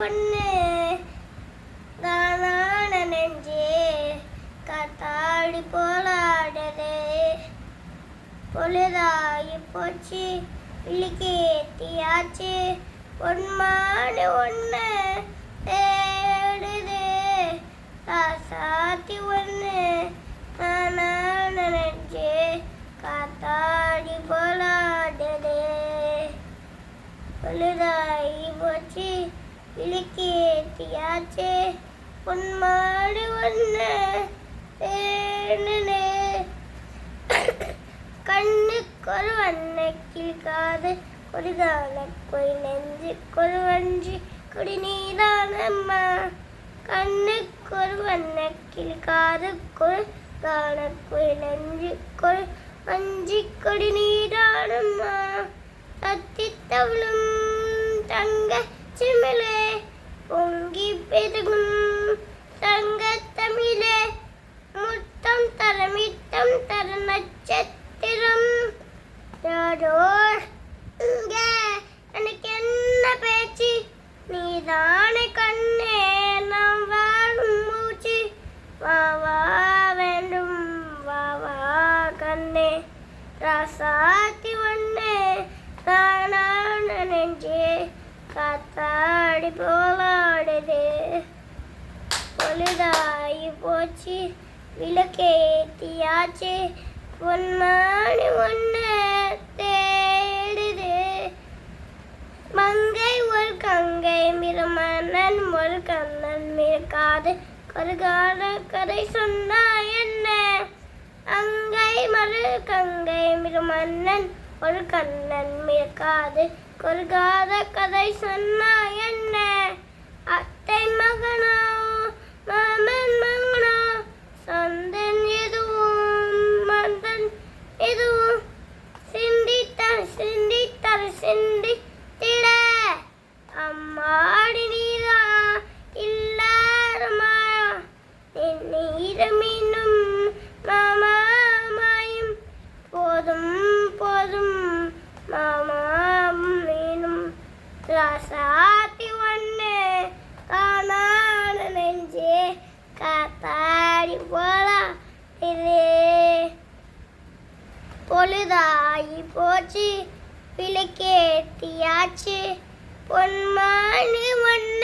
பொண்ணு தானான நெஞ்சே காத்தாடி போலாடுது. பொழுதாகி போச்சு விழிக்கேத்தியாச்சு பொன்மானு ஒன்று தேடுது. ராசாத்தி ஒன்று தானான நெஞ்சே காத்தாடி போலாடுது. பொழுதாகி போச்சு விழிக்கேத்தியாச்சு பொன்மாடு ஒன்று தேடுது. கண்ணுக்கொரு வண்ண கிழிக்காது ஒரு காலக்கொய் நெஞ்சு கொரு வஞ்சி கொடி நீதானம்மா. கண்ணுக்கொரு வண்ண கிழிக்காது கொரு காலக்கொய் நெஞ்சு கொரு வஞ்சி கொடி நீதானம்மா. தத்தித்தவளும் தங்க சிமிழே பொங்கி பெருகும் தங்க தமிழே முத்தம் தரமிட்டம் தர நட்சத்திரம். யாரோ இங்க எனக்கு என்ன பேச்சு நீதானே கண்ணே நாம் வாழும் மூச்சு. வா வா வேண்டும் வா வா கண்ணே ராசாத்தி ஒண்ணே தானான நெஞ்சே காத்தாடி போலாடுது. பொழுதாகி போச்சு விளக்கேத்தியாச்சு பொன்மானி ஒன்று தேடுது. மங்கை ஒரு கங்கை மிருமன்னன் ஒரு கண்ணன் மிருக்காது கருகால கதை சொன்னா என்ன. அங்கை மறு கங்கை மிருமன்னன் ஒரு கண்ணன் மிருக்காது கொருகாத கதை சொன்னா என்ன. அத்தை மகனோ மாமன் மகனோ சொந்தன் எதுவும் மந்தன் எதுவும் சிந்தித்தர் சிந்தித்திட அம்மாடி நீரா இல்லாரமா நீரமீனும் மாமாயும் போதும் போதும் மாமா மீனும். ராசாத்தி ஒன்று தானான நெஞ்சே காத்தாடி போலா இது. பொழுதாகி போச்சு விளக்கேத்தியாச்சு பொன்மானி ஒன்று